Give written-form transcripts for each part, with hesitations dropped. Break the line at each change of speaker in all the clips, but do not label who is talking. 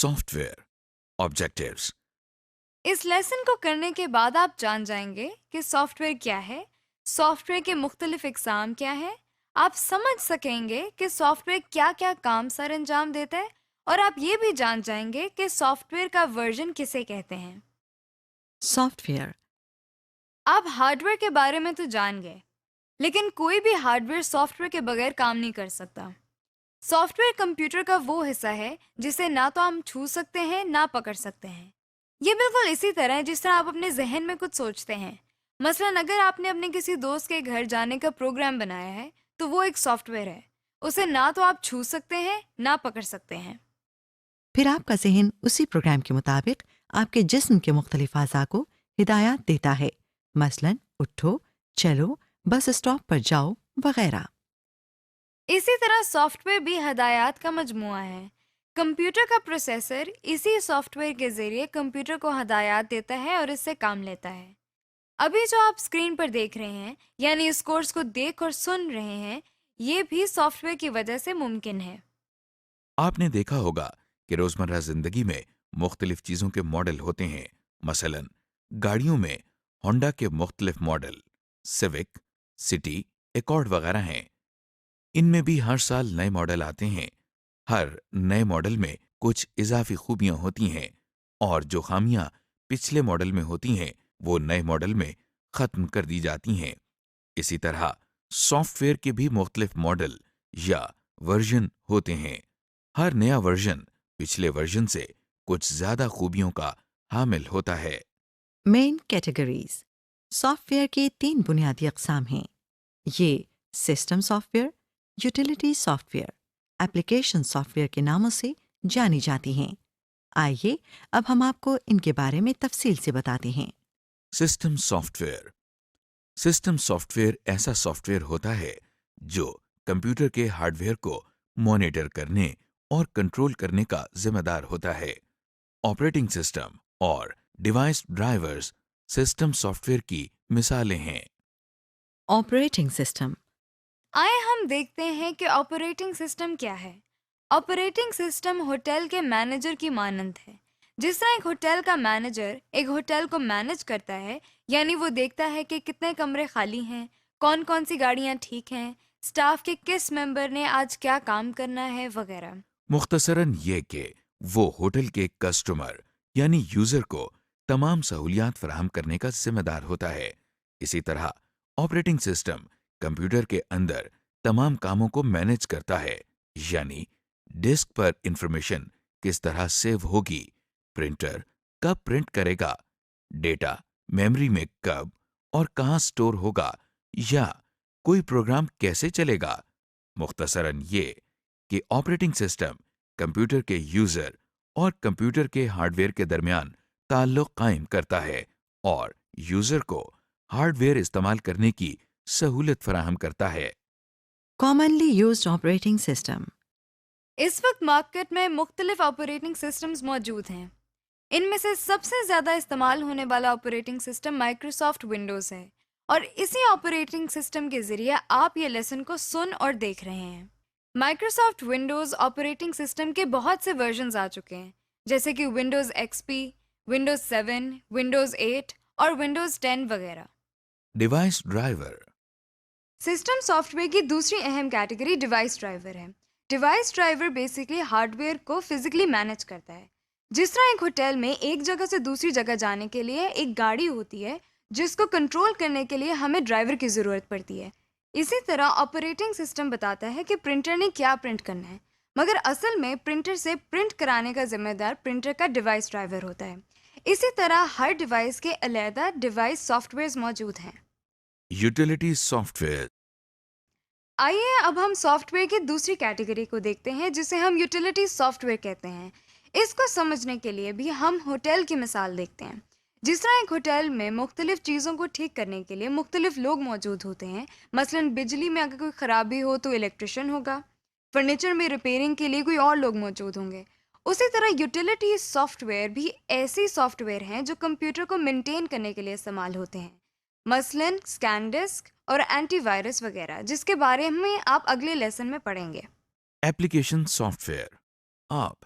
Soft where objectives.
اس lesson کو کرنے کے بعد آپ جان جائیں گے کہ سافٹ ویئر کیا ہے، سافٹ ویئر کے مختلف اقسام کیا ہے، آپ سمجھ سکیں گے کہ سافٹ ویئر کیا کیا کام سر انجام دیتا ہے، اور آپ یہ بھی جان جائیں گے کہ سافٹ ویئر کا ورژن کسے کہتے ہیں۔
Soft where.
آپ ہارڈ ویئر کے بارے میں تو جان گئے، لیکن کوئی بھی ہارڈ ویئر سافٹ ویئر کے بغیر کام نہیں کر سکتا۔ سافٹ ویئر کمپیوٹر کا وہ حصہ ہے جسے نہ تو ہم چھو سکتے ہیں نہ پکڑ سکتے ہیں۔ یہ بالکل اسی طرح ہے جس طرح آپ اپنے ذہن میں کچھ سوچتے ہیں۔ مثلاً اگر آپ نے اپنے کسی دوست کے گھر جانے کا پروگرام بنایا ہے تو وہ ایک سافٹ ویئر ہے، اسے نہ تو آپ چھو سکتے ہیں نہ پکڑ سکتے ہیں۔
پھر آپ کا ذہن اسی پروگرام کے مطابق آپ کے جسم کے مختلف اعضاء کو ہدایات دیتا ہے، مثلاً اٹھو، چلو، بس اسٹاپ پر جاؤ وغیرہ۔
اسی طرح سافٹ ویئر بھی ہدایات کا مجموعہ ہے۔ کمپیوٹر کا پروسیسر اسی سافٹ ویئر کے ذریعے کمپیوٹر کو ہدایات دیتا ہے اور اس سے کام لیتا ہے۔ ابھی جو آپ اسکرین پر دیکھ رہے ہیں، یعنی اس کورس کو دیکھ اور سن رہے ہیں، یہ بھی سافٹ ویئر کی وجہ سے ممکن ہے۔
آپ نے دیکھا ہوگا کہ روزمرہ زندگی میں مختلف چیزوں کے ماڈل ہوتے ہیں. مثلا گاڑیوں میں ہونڈا کے مختلف ماڈل سیوک، سٹی، ایکارڈ وغیرہ ہیں. ان میں بھی ہر سال نئے ماڈل آتے ہیں. ہر نئے ماڈل میں کچھ اضافی خوبیاں ہوتی ہیں اور جو خامیاں پچھلے ماڈل میں ہوتی ہیں وہ نئے ماڈل میں ختم کر دی جاتی ہیں. اسی طرح سافٹ ویئر کے بھی مختلف ماڈل یا ورژن ہوتے ہیں. ہر نیا ورژن پچھلے ورژن سے کچھ زیادہ خوبیوں کا حامل ہوتا ہے.
Main categories. سافٹ ویئر کی 3 بنیادی اقسام ہیں۔ یہ system soft where, utility soft where, application soft where کے ناموں سے جانی جاتی ہیں۔ آئیے اب ہم آپ کو ان کے بارے میں تفصیل سے بتاتے ہیں۔
System soft where. System soft where ایسا سافٹ ویئر ہوتا ہے جو کمپیوٹر کے ہارڈ ویئر کو مانیٹر کرنے اور کنٹرول کرنے کا ذمہ دار ہوتا ہے. آپریٹنگ سسٹم اور device drivers system soft where کی مثالیں ہیں.
Operating system.
آئے ہم دیکھتے ہیں کہ آپریٹنگ سسٹم کیا ہے۔ آپریٹنگ سسٹم ہوٹل کے مینیجر کی مانند ہے۔ جس طرح ایک ہوٹل کا مینیجر ایک ہوٹل کو مینیج کرتا ہے، یعنی وہ دیکھتا ہے کہ کتنے کمرے خالی ہیں، کون کون سی گاڑیاں ٹھیک ہیں، سٹاف کے کس ممبر نے آج کیا کام کرنا ہے وغیرہ۔
مختصراً یہ کہ وہ ہوٹل کے کسٹمر یعنی یوزر کو تمام سہولیات فراہم کرنے کا ذمہ دار ہوتا ہے. اسی طرح آپریٹنگ سسٹم کمپیوٹر کے اندر تمام کاموں کو مینیج کرتا ہے، یعنی ڈسک پر انفارمیشن کس طرح سیو ہوگی، پرنٹر کب پرنٹ کرے گا، ڈیٹا میموری میں کب اور کہاں سٹور ہوگا، یا کوئی پروگرام کیسے چلے گا. مختصراً یہ کہ آپریٹنگ سسٹم کمپیوٹر کے یوزر اور کمپیوٹر کے ہارڈ ویئر کے درمیان تعلق قائم کرتا ہے اور یوزر کو ہارڈ ویئر استعمال کرنے کی سہولت فراہم کرتا ہے.
Commonly used operating system.
اس وقت مارکیٹ میں مختلف آپریٹنگ سسٹمز موجود ہیں۔ ان میں سے سب سے زیادہ استعمال ہونے والا آپریٹنگ سسٹم مائکروسافٹ ونڈوز ہے، اور اسی آپریٹنگ سسٹم کے ذریعے آپ یہ لیسن کو سن اور دیکھ رہے ہیں۔ مائکروسافٹ ونڈوز آپریٹنگ سسٹم کے بہت سے ورژنز آ چکے ہیں، جیسے کہ ونڈوز ایکس پی، ونڈوز 7، ونڈوز 8 اور ونڈوز 10 وغیرہ۔
Device driver.
System soft where کی دوسری اہم کیٹیگری ڈیوائس ڈرائیور ہے۔ Device driver basically hard where کو فزیکلی مینیج کرتا ہے۔ جس طرح ایک ہوٹل میں ایک جگہ سے دوسری جگہ جانے کے لیے ایک گاڑی ہوتی ہے جس کو کنٹرول کرنے کے لیے ہمیں ڈرائیور کی ضرورت پڑتی ہے، اسی طرح آپریٹنگ سسٹم بتاتا ہے کہ پرنٹر نے کیا پرنٹ کرنا ہے، مگر اصل میں پرنٹر سے پرنٹ کرانے کا ذمہ دار پرنٹر کا ڈیوائس ڈرائیور ہوتا ہے۔ اسی طرح ہر ڈیوائس کے علیحدہ ڈیوائس سافٹ ویئرز موجود ہیں۔
Utility soft where.
آئیے اب ہم سافٹ ویئر کی دوسری کیٹیگری کو دیکھتے ہیں جسے ہم یوٹیلیٹی سافٹ ویئر کہتے ہیں۔ اس کو سمجھنے کے لیے بھی ہم ہوٹل کی مثال دیکھتے ہیں۔ جس طرح ایک ہوٹل میں مختلف چیزوں کو ٹھیک کرنے کے لیے مختلف لوگ موجود ہوتے ہیں، مثلاً بجلی میں اگر کوئی خرابی ہو تو الیکٹریشین ہوگا، فرنیچر میں ریپیئرنگ کے لیے کوئی اور لوگ موجود ہوں گے، اسی طرح یوٹیلیٹی سافٹ ویئر بھی ایسی سافٹ ویئر ہیں جو کمپیوٹر کو مینٹین کرنے کے لیے استعمال ہوتے ہیں، مثلاً اسکین ڈسک اور اینٹی وائرس وغیرہ، جس کے بارے میں آپ اگلے لیسن میں پڑھیں گے۔
Application soft where. آپ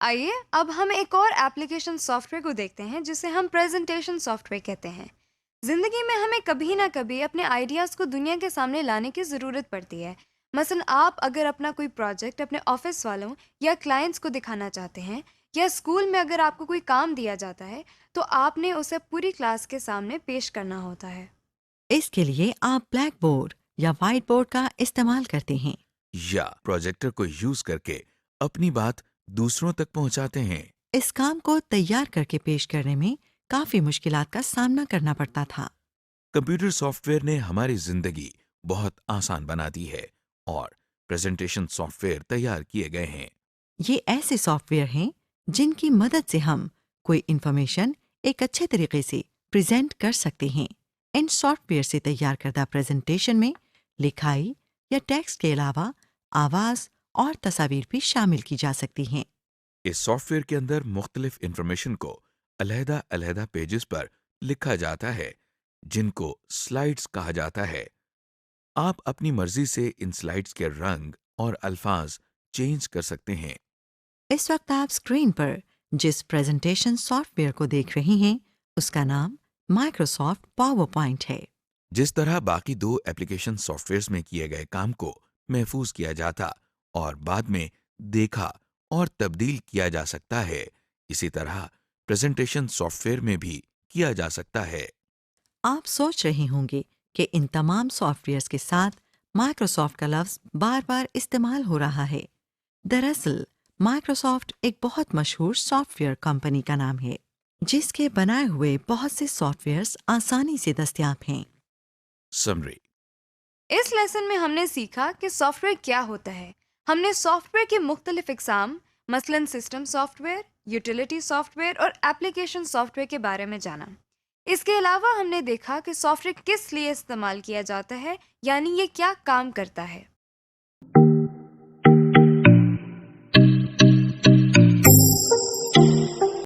آئیے اب ہم ایک اور ایپلیکیشن سافٹ ویئر کو دیکھتے ہیں جسے ہم پریزنٹیشن سافٹ ویئر کہتے ہیں۔ زندگی میں ہمیں کبھی نہ کبھی اپنے آئیڈیاز کو دنیا کے سامنے لانے کی ضرورت پڑتی ہے۔ مثلا آپ اگر اپنا کوئی پروجیکٹ اپنے آفس والوں یا کلائنٹس کو دکھانا چاہتے ہیں، یا اسکول میں اگر آپ کو کوئی کام دیا جاتا ہے تو آپ نے اسے پوری کلاس کے سامنے پیش کرنا ہوتا ہے۔
اس کے لیے آپ بلیک بورڈ یا وائٹ بورڈ کا استعمال کرتے ہیں۔
یا پروجیکٹر کو یوز کر کے اپنی بات دوسروں تک پہنچاتے ہیں۔
اس کام کو تیار کر کے پیش کرنے میں کافی مشکلات کا سامنا کرنا پڑتا تھا۔
کمپیوٹر سافٹ ویئر نے ہماری زندگی بہت آسان بنا دی ہے اور پریزنٹیشن سافٹ ویئر تیار کیے گئے ہیں۔
یہ ایسے سافٹ ویئر ہیں جن کی مدد سے ہم کوئی انفارمیشن ایک اچھے طریقے سے پریزنٹ کر سکتے ہیں۔ ان سافٹ ویئر سے تیار کردہ پریزنٹیشن میں لکھائی یا ٹیکسٹ کے علاوہ آواز اور تصاویر بھی شامل کی جا سکتی ہیں۔
اس سافٹ ویئر کے اندر مختلف انفارمیشن کو علیحدہ علیحدہ پیجز پر لکھا جاتا ہے جن کو سلائڈز کہا جاتا ہے۔ آپ اپنی مرضی سے ان سلائڈز کے رنگ اور الفاظ چینج کر سکتے ہیں۔
اس وقت آپ اسکرین پر جس پریزنٹیشن سافٹ ویئر کو دیکھ رہی ہیں اس کا نام مائکروسافٹ پاور پوائنٹ ہے۔
جس طرح باقی دو ایپلیکیشن سافٹ ویئرز میں کیے گئے کام کو محفوظ کیا جاتا اور بعد میں دیکھا اور تبدیل کیا جا سکتا ہے، اسی طرح پریزنٹیشن سافٹ ویئر میں بھی کیا جا سکتا ہے۔
آپ سوچ رہے ہوں گے کہ ان تمام سافٹ ویئرز کے ساتھ مائکروسافٹ کا لفظ بار بار استعمال ہو رہا ہے۔ دراصل مائکروسافٹ ایک بہت مشہور سافٹ ویئر کمپنی کا نام ہے جس کے بنائے ہوئے بہت سے سافٹ ویئرز آسانی سے دستیاب ہیں۔
سمری:
اس لیسن میں ہم نے سیکھا کہ سافٹ ویئر کیا ہوتا ہے۔ ہم نے سافٹ ویئر کی مختلف اقسام مثلاً system soft where, utility soft where اور ایپلیکیشن سافٹ ویئر کے بارے میں جانا۔ اس کے علاوہ ہم نے دیکھا کہ سافٹ ویئر کس لیے استعمال کیا جاتا ہے، یعنی یہ کیا کام کرتا ہے۔